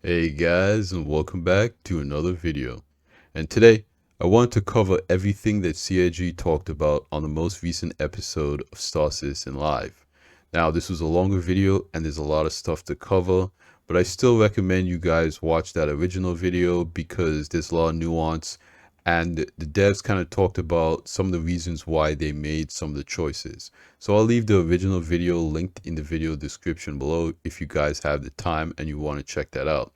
Hey guys, and welcome back to another video. And today, I want to cover everything that CIG talked about on the most recent episode of Star Citizen Live. Now, this was a longer video and there's a lot of stuff to cover, but I still recommend you guys watch that original video because there's a lot of nuance and the devs kind of talked about some of the reasons why they made some of the choices. So I'll leave the original video linked in the video description below if you guys have the time and you want to check that out.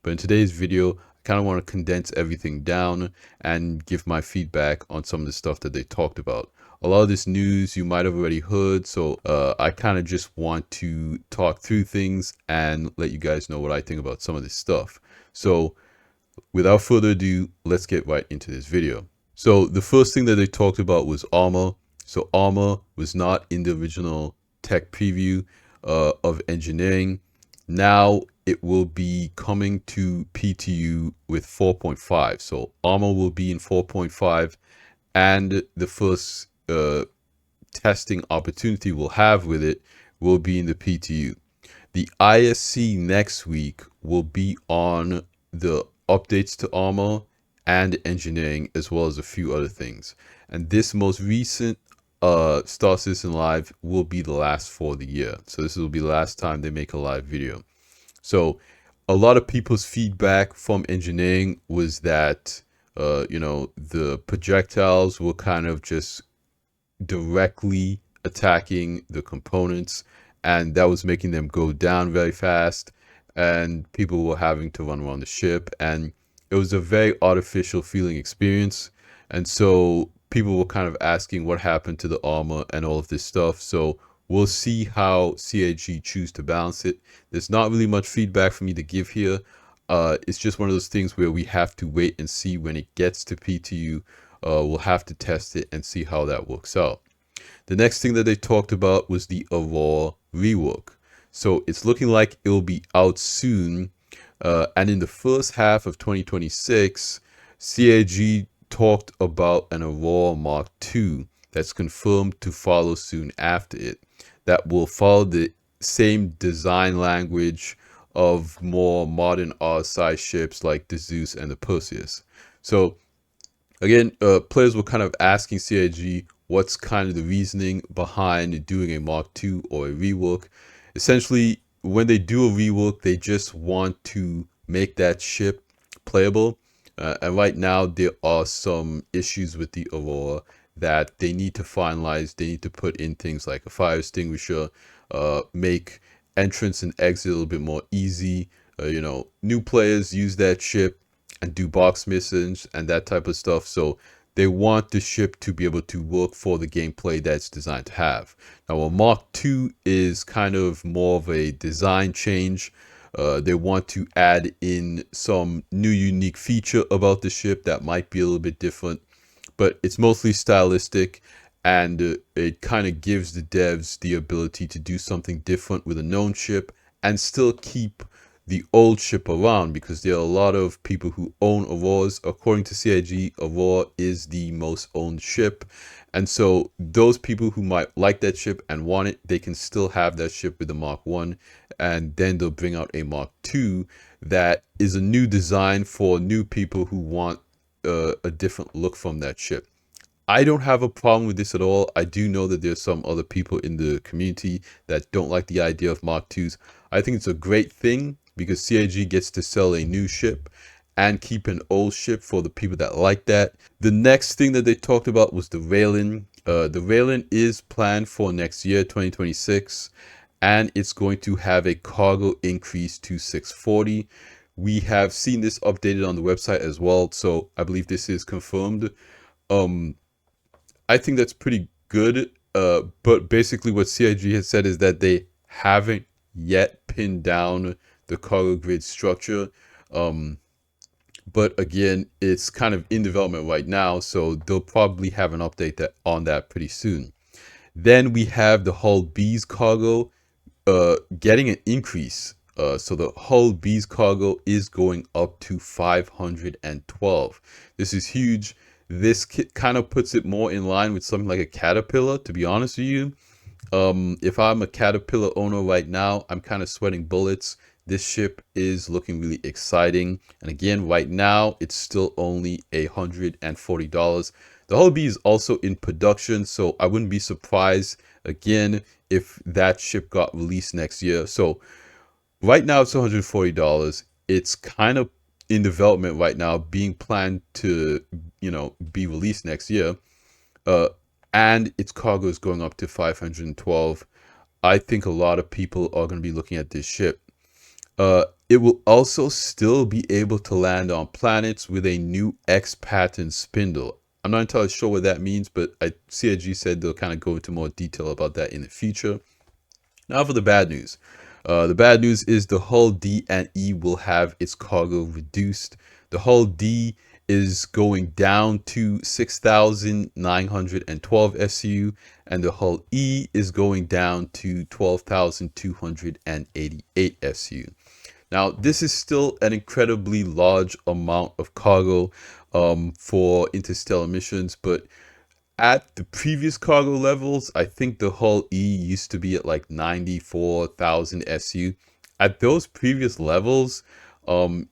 But in today's video, I kind of want to condense everything down and give my feedback on some of the stuff that they talked about. A lot of this news you might have already heard, so I kind of just want to talk through things and let you guys know what I think about some of this stuff. So without further ado, let's get right into this video. So the first thing that they talked about was armor. So armor was not in the original tech preview of engineering. Now it will be coming to PTU with 4.5. So armor will be in 4.5, and the first testing opportunity we'll have with it will be in the PTU. The ISC next week will be on the updates to armor and engineering, as well as a few other things. And this most recent Star Citizen Live will be the last for the year. So this will be the last time they make a live video. So a lot of people's feedback from engineering was that, the projectiles were kind of just directly attacking the components, and that was making them go down very fast, and people were having to run around the ship, and it was a very artificial feeling experience. And so people were kind of asking what happened to the armor and all of this stuff. So we'll see how CIG choose to balance it. There's not really much feedback for me to give here. It's just one of those things where we have to wait and see when it gets to PTU. We'll have to test it and see how that works out. The next thing that they talked about was the Aurora rework. So it's looking like it'll be out soon. And in the first half of 2026, CIG talked about an Aurora Mark II that's confirmed to follow soon after it, that will follow the same design language of more modern R-size ships like the Zeus and the Perseus. So again, players were kind of asking CIG what's kind of the reasoning behind doing a Mark II or a rework. Essentially, when they do a rework, they just want to make that ship playable. And right now, there are some issues with the Aurora that they need to finalize. They need to put in things like a fire extinguisher, make entrance and exit a little bit more easy. New players use that ship and do box missions and that type of stuff. So they want the ship to be able to work for the gameplay that's designed to have. Now, a Mark II is kind of more of a design change. They want to add in some new unique feature about the ship that might be a little bit different, but it's mostly stylistic, and it kind of gives the devs the ability to do something different with a known ship and still keep the old ship around, because there are a lot of people who own Auroras. According to CIG, Aurora is the most owned ship, and so those people who might like that ship and want it, they can still have that ship with the Mark I, and then they'll bring out a Mark II that is a new design for new people who want a different look from that ship. I don't have a problem with this at all. I do know that there's some other people in the community that don't like the idea of Mark IIs. I think it's a great thing because CIG gets to sell a new ship and keep an old ship for the people that like that. The next thing that they talked about was the railing. The railing is planned for next year, 2026, and it's going to have a cargo increase to 640. We have seen this updated on the website as well, so I believe this is confirmed. I think that's pretty good, but basically what CIG has said is that they haven't yet pinned down the cargo grid structure. But again, it's kind of in development right now, so they'll probably have an update on that pretty soon. Then we have the Hull B's cargo getting an increase. So the Hull B's cargo is going up to 512. This is huge. This kind of puts it more in line with something like a Caterpillar, to be honest with you. If I'm a Caterpillar owner right now, I'm kind of sweating bullets this ship is looking really exciting. And again, right now, it's still only $140. The Hull B is also in production, so I wouldn't be surprised, again, if that ship got released next year. So right now, it's $140. It's kind of in development right now, being planned to, be released next year. And its cargo is going up to 512. I think a lot of people are going to be looking at this ship. It will also still be able to land on planets with a new X pattern spindle. I'm not entirely sure what that means, but CIG said they'll kind of go into more detail about that in the future. Now for the bad news. The bad news is the hull D and E will have its cargo reduced. The hull D is going down to 6,912 SU, and the hull E is going down to 12,288 SU. Now, this is still an incredibly large amount of cargo for interstellar missions, but at the previous cargo levels, I think the hull E used to be at like 94,000 SU. At those previous levels,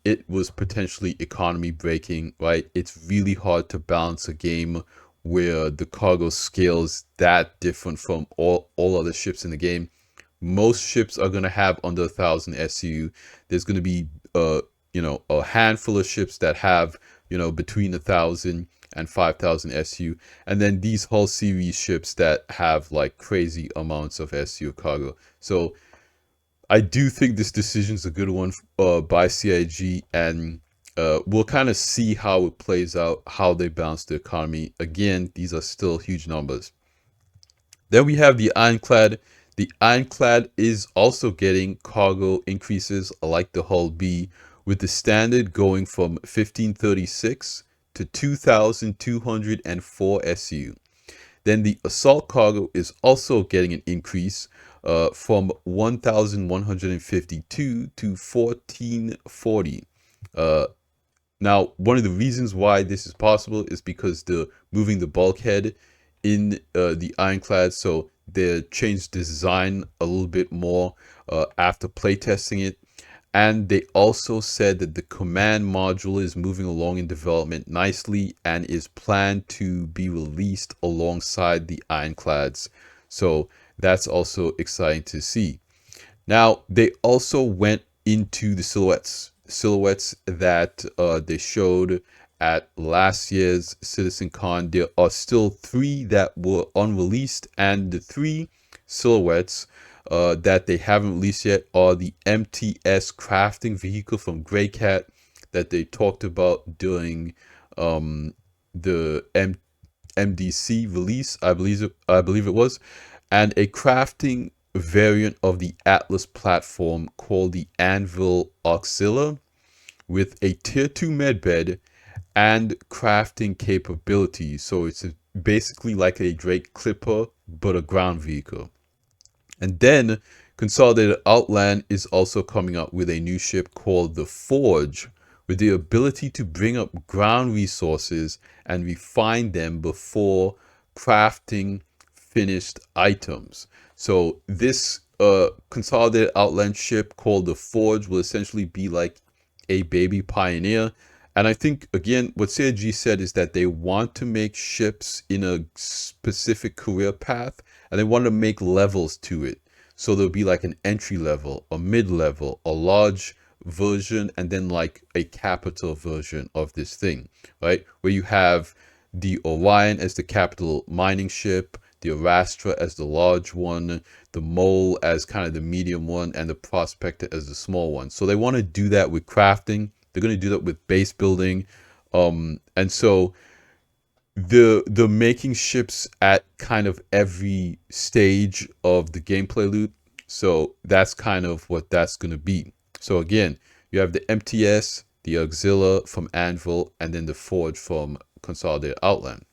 it was potentially economy breaking, right? It's really hard to balance a game where the cargo scales that different from all other ships in the game. Most ships are going to have under 1,000 SU. There's going to be, a handful of ships that have, between 1,000 and 5,000 SU, and then these hull series ships that have like crazy amounts of SU cargo. So I do think this decision is a good one by CIG, and we'll kind of see how it plays out, how they balance the economy. Again, these are still huge numbers. Then we have the Ironclad. The Ironclad is also getting cargo increases like the hull B, with the standard going from 1536 to 2,204 SU. Then the assault cargo is also getting an increase from 1,152 to 1,440. Now, one of the reasons why this is possible is because the moving the bulkhead in the Ironclad, so they changed design a little bit more after playtesting it. And they also said that the command module is moving along in development nicely and is planned to be released alongside the Ironclads. So that's also exciting to see. Now, they also went into the silhouettes that they showed at last year's Citizen Con. There are still 3 that were unreleased, and the 3 silhouettes that they haven't released yet are the MTS crafting vehicle from Greycat that they talked about during the MDC release, I believe it was, and a crafting variant of the Atlas platform called the Anvil Auxilia with a tier 2 medbed and crafting capabilities. So it's basically like a Drake Clipper but a ground vehicle. And then Consolidated Outland is also coming up with a new ship called the Forge, with the ability to bring up ground resources and refine them before crafting finished items. So this Consolidated Outland ship called the Forge will essentially be like a baby Pioneer. And I think, again, what CIG said is that they want to make ships in a specific career path, and they want to make levels to it. So there'll be like an entry level, a mid level, a large version, and then like a capital version of this thing, right? Where you have the Orion as the capital mining ship, the Arastra as the large one, the Mole as kind of the medium one, and the Prospector as the small one. So they want to do that with crafting. They're going to do that with base building. And so they're making ships at kind of every stage of the gameplay loop. So that's kind of what that's going to be. So again, you have the MTS, the Auxilia from Anvil, and then the Forge from Consolidated Outland.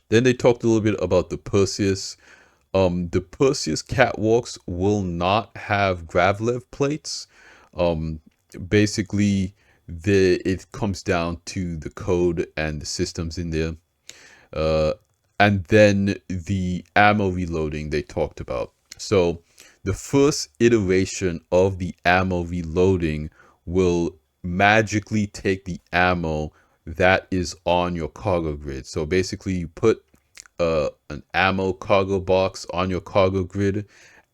Then they talked a little bit about the Perseus. The Perseus catwalks will not have Gravlev plates. Basically, it comes down to the code and the systems in there. And then the ammo reloading they talked about. So the first iteration of the ammo reloading will magically take the ammo that is on your cargo grid. So basically you put an ammo cargo box on your cargo grid,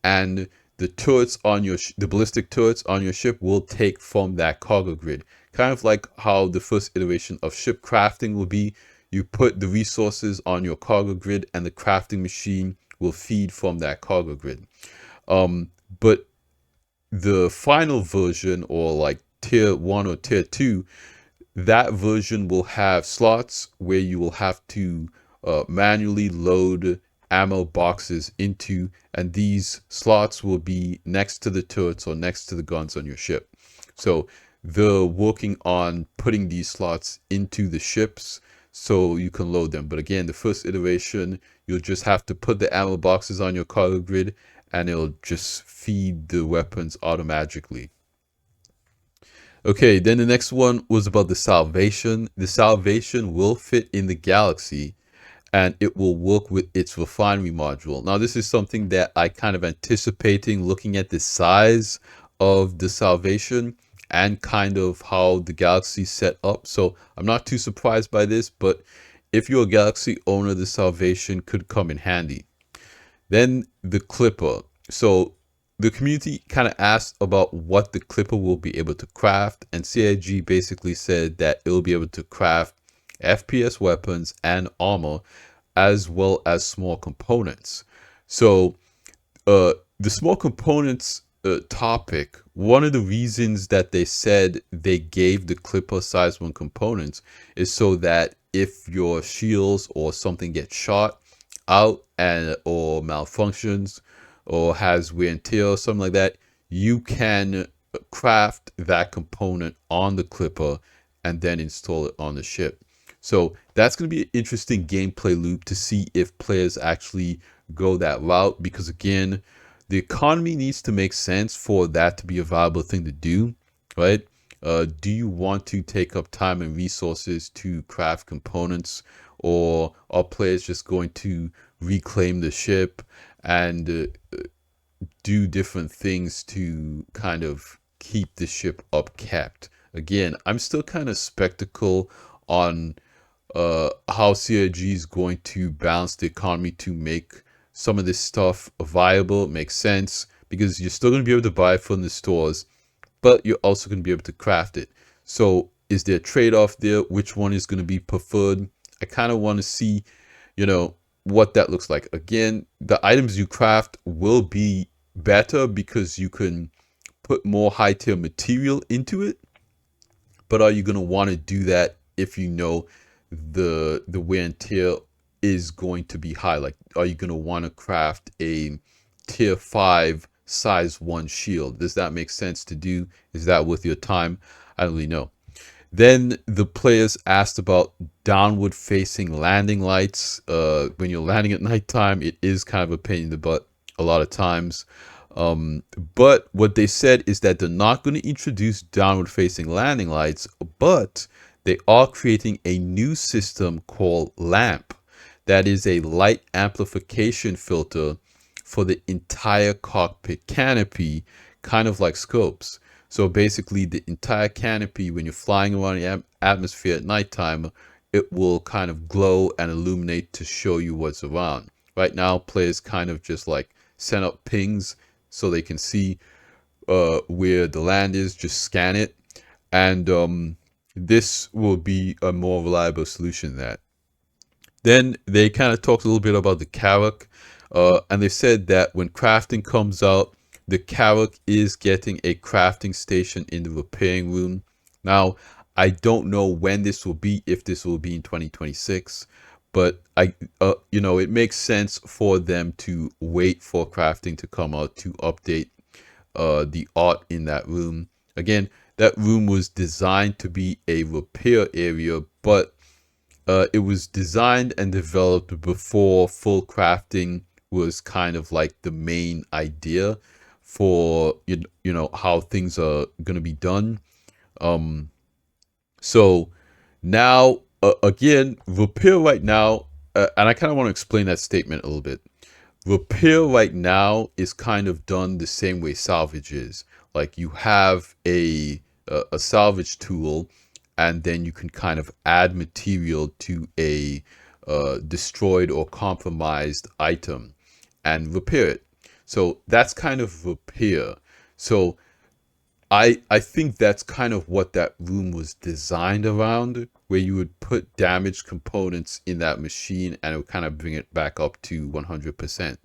and the turrets on your the ballistic turrets on your ship will take from that cargo grid. Kind of like how the first iteration of ship crafting will be. You put the resources on your cargo grid and the crafting machine will feed from that cargo grid. But the final version, or like tier 1 or tier 2, that version will have slots where you will have to manually load ammo boxes into, and these slots will be next to the turrets or next to the guns on your ship. So they're working on putting these slots into the ships so you can load them. But again, the first iteration, you'll just have to put the ammo boxes on your cargo grid and it'll just feed the weapons automatically. Okay, then the next one was about the salvation. The salvation will fit in the galaxy and it will work with its refinery module. Now, this is something that I kind of anticipating looking at the size of the salvation and kind of how the galaxy set up. So I'm not too surprised by this, but if you're a galaxy owner, the salvation could come in handy. Then the clipper. So the community kind of asked about what the clipper will be able to craft, and CIG basically said that it will be able to craft FPS weapons and armor, as well as small components. So the small components topic, one of the reasons that they said they gave the clipper size 1 components is so that if your shields or something gets shot out and or malfunctions or has wear and tear or something like that, you can craft that component on the clipper and then install it on the ship. So that's going to be an interesting gameplay loop to see if players actually go that route, because again, the economy needs to make sense for that to be a viable thing to do, right? Do you want to take up time and resources to craft components, or are players just going to reclaim the ship and do different things to kind of keep the ship upkept? Again, I'm still kind of skeptical on how CIG is going to balance the economy to make some of this stuff viable, make sense, because you're still going to be able to buy it from the stores, but you're also going to be able to craft it. So is there a trade-off there? Which one is going to be preferred? I kind of want to see, you know, what that looks like. Again, the items you craft will be better because you can put more high-tier material into it, but are you going to want to do that if you know the wear and tear is going to be high? Like, are you going to want to craft a tier 5 size 1 shield? Does that make sense to do? Is that worth your time? I don't really know. Then the players asked about downward facing landing lights. When you're landing at nighttime, it is kind of a pain in the butt a lot of times. But what they said is that they're not going to introduce downward facing landing lights, but they are creating a new system called LAMP. That is a light amplification filter for the entire cockpit canopy, kind of like scopes. So basically the entire canopy, when you're flying around the atmosphere at nighttime, it will kind of glow and illuminate to show you what's around. Right now, players kind of just like send up pings so they can see where the land is, just scan it. And this will be a more reliable solution than that. Then they kind of talked a little bit about the Carrack, and they said that when crafting comes out, the Carrack is getting a crafting station in the repairing room. Now, I don't know when this will be, if this will be in 2026, but you know, it makes sense for them to wait for crafting to come out to update the art in that room. Again, that room was designed to be a repair area, but it was designed and developed before full crafting was kind of like the main idea for you know how things are going to be done. So now again, repair right now, and I kind of want to explain that statement a little bit. repair right now is kind of done the same way salvage is. Like you have a salvage tool, and then you can kind of add material to a destroyed or compromised item and repair it. So that's kind of repair. So I think that's kind of what that room was designed around, where you would put damaged components in that machine and it would kind of bring it back up to 100%.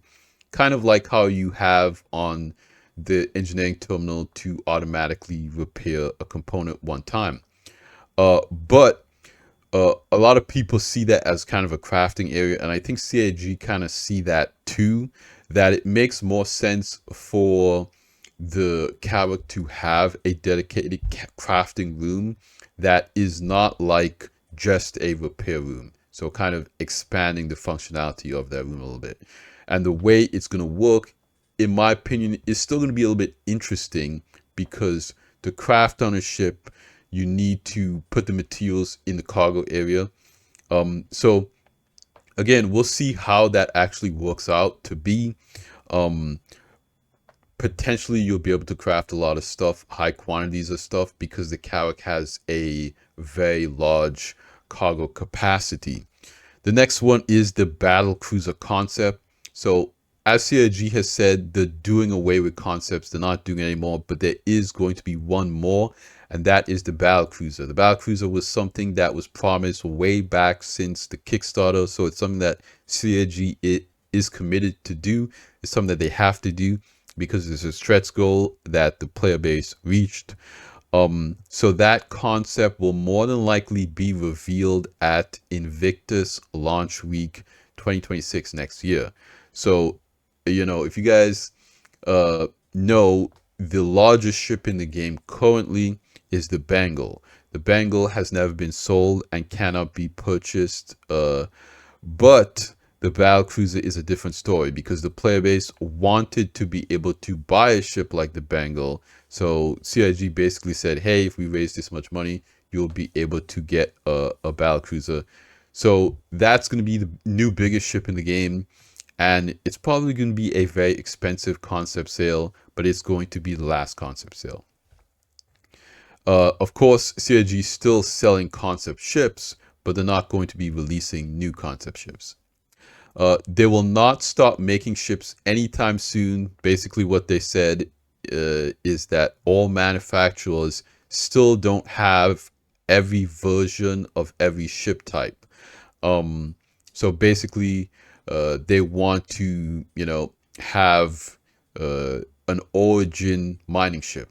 Kind of like how you have on the engineering terminal to automatically repair a component one time. But a lot of people see that as kind of a crafting area, and I think CAG kind of see that too, that it makes more sense for the Carrack to have a dedicated crafting room that is not like just a repair room. So kind of expanding the functionality of that room a little bit. And the way it's going to work, in my opinion, is still going to be a little bit interesting, because to craft on a ship, you need to put the materials in the cargo area. So again, we'll see how that actually works out to be. Potentially you'll be able to craft a lot of stuff, high quantities of stuff, because the Carrack has a very large cargo capacity. The next one is the battle cruiser concept. So as CIG has said, they're doing away with concepts. They're not doing it anymore, but there is going to be one more, and that is the battle cruiser. The battle cruiser was something that was promised way back since the Kickstarter. So it's something that CIG is committed to do. It's something that they have to do because it's a stretch goal that the player base reached. So that concept will more than likely be revealed at Invictus launch week 2026 next year. So, you know, if you guys know, the largest ship in the game currently is the Bengal. The Bengal has never been sold and cannot be purchased, but the battle cruiser is a different story, because the player base wanted to be able to buy a ship like the Bengal. So CIG basically said, hey, if we raise this much money, you'll be able to get a battle cruiser. So that's going to be the new biggest ship in the game. And it's probably going to be a very expensive concept sale, but it's going to be the last concept sale. Of course, CIG is still selling concept ships, but they're not going to be releasing new concept ships. They will not stop making ships anytime soon. Basically, what they said is that all manufacturers still don't have every version of every ship type. So basically, they want to, you know, have an origin mining ship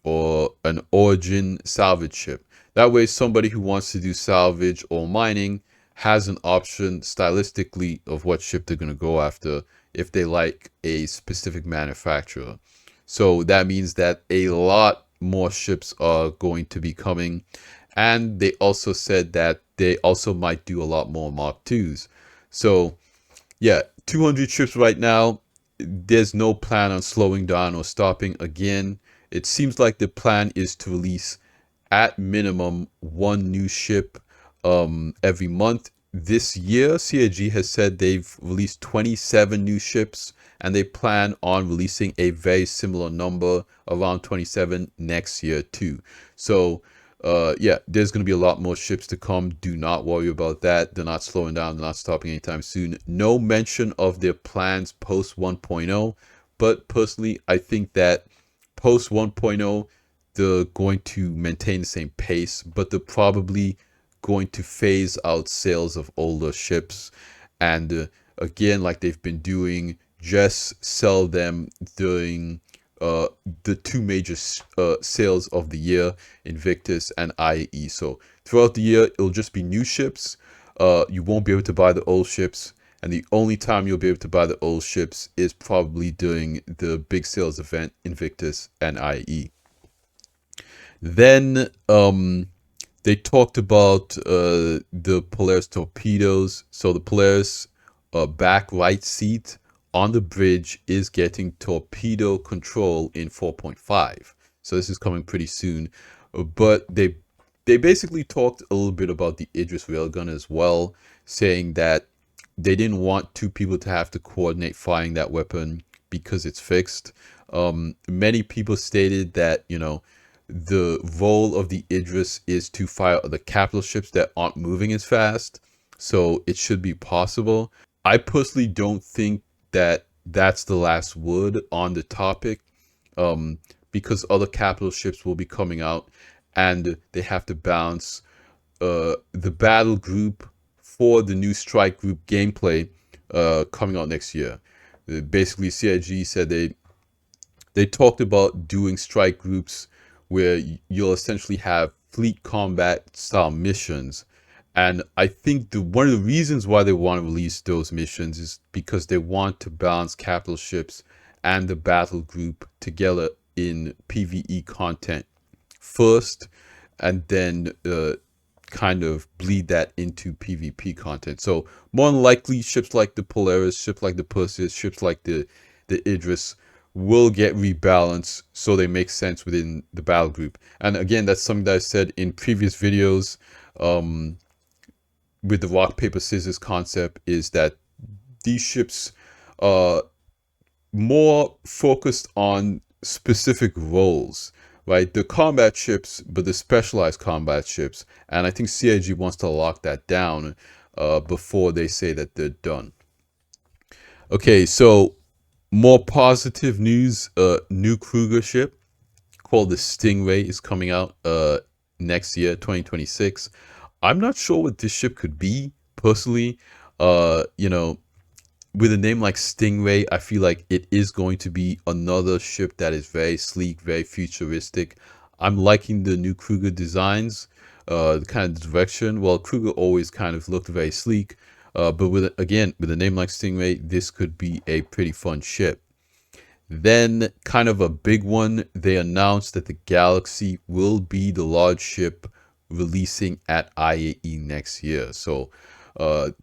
or an origin salvage ship. That way, somebody who wants to do salvage or mining has an option stylistically of what ship they're going to go after if they like a specific manufacturer. So that means that a lot more ships are going to be coming. And they also said that they also might do a lot more Mark IIs. So yeah, 200 ships right now. There's no plan on slowing down or stopping. Again, it seems like the plan is to release at minimum one new ship every month. This year, CIG has said they've released 27 new ships, and they plan on releasing a very similar number, around 27, next year too. So yeah, there's going to be a lot more ships to come. Do not worry about that. They're not slowing down. They're not stopping anytime soon. No mention of their plans post 1.0, but personally, I think that post 1.0, they're going to maintain the same pace, but they're probably going to phase out sales of older ships. And again, like they've been doing, just sell them during the two major sales of the year, Invictus and IE. So throughout the year, it'll just be new ships. You won't be able to buy the old ships. And the only time you'll be able to buy the old ships is probably during the big sales event, Invictus and IE. Then they talked about the Polaris torpedoes. So the Polaris back right seat on the bridge is getting torpedo control in 4.5. So this is coming pretty soon. But they basically talked a little bit about the Idris railgun as well, saying that they didn't want two people to have to coordinate firing that weapon because it's fixed. Many people stated that, the role of the Idris is to fire the capital ships that aren't moving as fast, so it should be possible. I personally don't think that that's the last word on the topic, um, because other capital ships will be coming out, and they have to balance the battle group for the new strike group gameplay coming out next year. Basically, CIG said they talked about doing strike groups where you'll essentially have fleet combat style missions. And I think one of the reasons why they want to release those missions is because they want to balance capital ships and the battle group together in PvE content first, and then kind of bleed that into PvP content. So more than likely, ships like the Polaris, ships like the Perseus, ships like the Idris will get rebalanced so they make sense within the battle group. And again, that's something that I said in previous videos, with the rock paper scissors concept, is that these ships are more focused on specific roles, right? The combat ships, but the specialized combat ships. And I think CIG wants to lock that down before they say that they're done. Okay, so more positive news. New Kruger ship called the Stingray is coming out next year, 2026. I'm not sure what this ship could be personally. With a name like Stingray, I feel like it is going to be another ship that is very sleek, very futuristic. I'm liking the new Kruger designs, the kind of direction. Well, Kruger always kind of looked very sleek, but with a name like Stingray, this could be a pretty fun ship. Then, kind of a big one, they announced that the Galaxy will be the large ship releasing at IAE next year. So,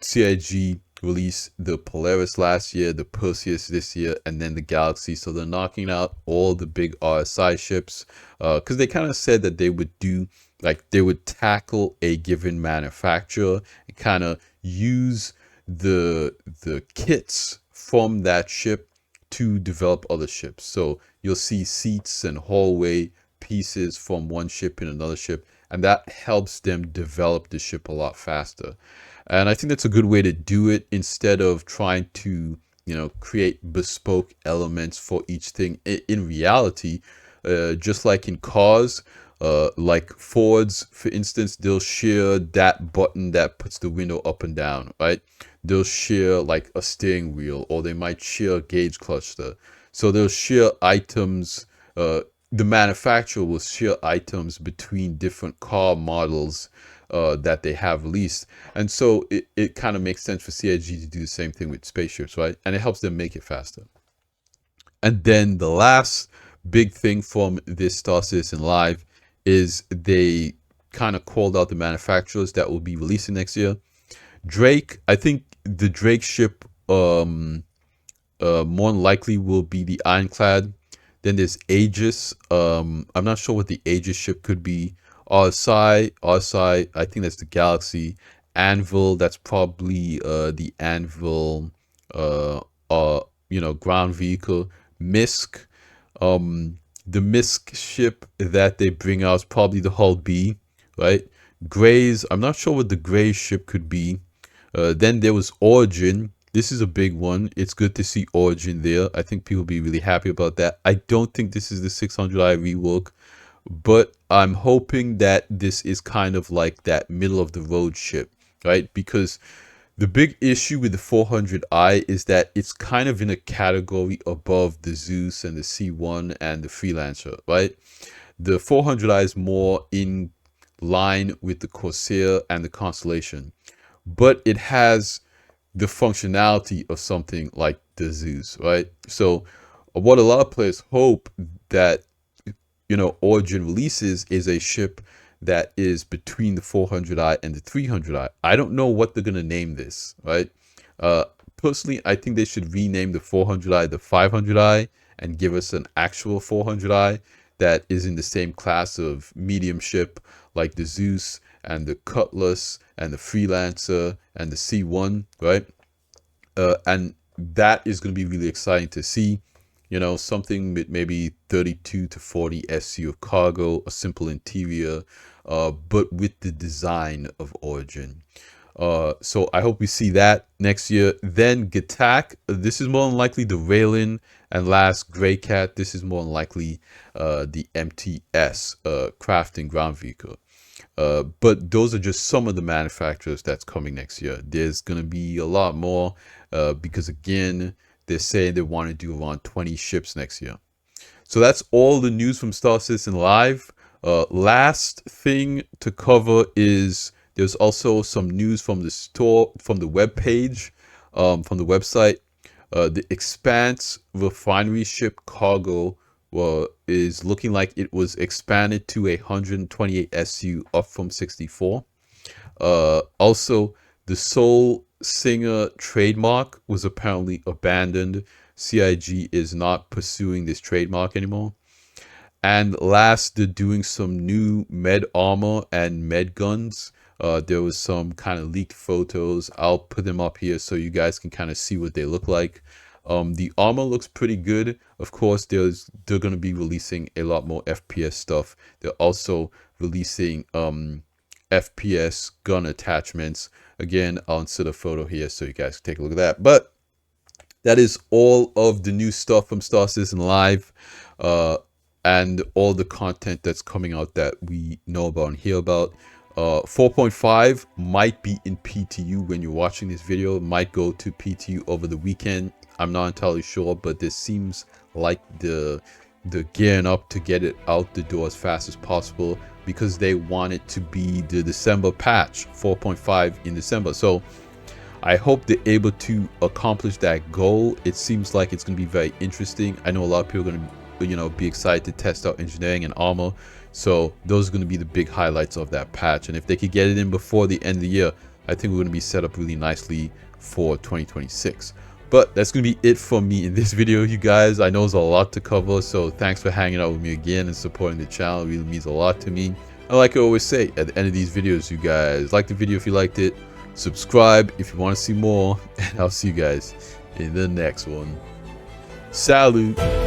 CIG released the Polaris last year, the Perseus this year, and then the Galaxy. So they're knocking out all the big RSI ships, because they kind of said that they would do, like, they would tackle a given manufacturer and kind of use the kits from that ship to develop other ships. So you'll see seats and hallway pieces from one ship in another ship, and that helps them develop the ship a lot faster. And I think that's a good way to do it, instead of trying to, create bespoke elements for each thing. In reality, just like in cars, like Fords, for instance, they'll share that button that puts the window up and down, right? They'll share like a steering wheel, or they might share a gauge cluster. So they'll share items. The manufacturer will share items between different car models that they have released. And so it kind of makes sense for CIG to do the same thing with spaceships, right? And it helps them make it faster. And then the last big thing from this Star Citizen Live is they kind of called out the manufacturers that will be releasing next year. Drake, I think the Drake ship more than likely will be the Ironclad. Then there's Aegis. I'm not sure what the Aegis ship could be. RSI, I think that's the Galaxy. Anvil, that's probably the Anvil ground vehicle. Misk, the Misk ship that they bring out is probably the Hull B, right? Grays, I'm not sure what the Gray ship could be. Then there was Origin. This is a big one. It's good to see Origin there. I think people will be really happy about that. I don't think this is the 600i rework, but I'm hoping that this is kind of like that middle of the road ship, right? Because the big issue with the 400i is that it's kind of in a category above the Zeus and the C1 and the Freelancer, right? The 400i is more in line with the Corsair and the Constellation, but it has the functionality of something like the Zeus, right? So what a lot of players hope that Origin releases is a ship that is between the 400i and the 300i. I don't know what they're going to name this, right? Personally, I think they should rename the 400i the 500i and give us an actual 400i that is in the same class of medium ship like the Zeus and the Cutlass and the Freelancer and the C1, right? And that is going to be really exciting to see. You know, something with maybe 32 to 40 SU of cargo, a simple interior, but with the design of Origin. So I hope we see that next year. Then Gattack, this is more than likely the Raylin, and last Grey Cat, this is more than likely the MTS, craft and ground vehicle. But those are just some of the manufacturers that's coming next year. There's going to be a lot more because, again, they're saying they want to do around 20 ships next year. So that's all the news from Star Citizen Live. Last thing to cover is there's also some news from the store, from the web page, from the website. The Expanse refinery ship cargo is looking like it was expanded to 128 SU, up from 64. Also, the Soul Singer trademark was apparently abandoned. CIG is not pursuing this trademark anymore. And last, they're doing some new med armor and med guns. There was some kind of leaked photos. I'll put them up here so you guys can kind of see what they look like. The armor looks pretty good. Of course, they're going to be releasing a lot more FPS stuff. They're also releasing FPS gun attachments. Again, I'll insert a photo here so you guys can take a look at that. But that is all of the new stuff from Star Citizen Live, and all the content that's coming out that we know about and hear about. 4.5 might be in PTU when you're watching this video. It might go to PTU over the weekend. I'm not entirely sure, but this seems like the gearing up to get it out the door as fast as possible, because they want it to be the December patch, 4.5 in December. So I hope they're able to accomplish that goal. It seems like it's going to be very interesting. I know a lot of people are going to, you know, be excited to test out engineering and armor. So those are going to be the big highlights of that patch. And if they could get it in before the end of the year, I think we're going to be set up really nicely for 2026. But that's going to be it for me in this video, you guys. I know there's a lot to cover, so thanks for hanging out with me again and supporting the channel. It really means a lot to me. And like I always say at the end of these videos, you guys, like the video if you liked it, subscribe if you want to see more, and I'll see you guys in the next one. Salute!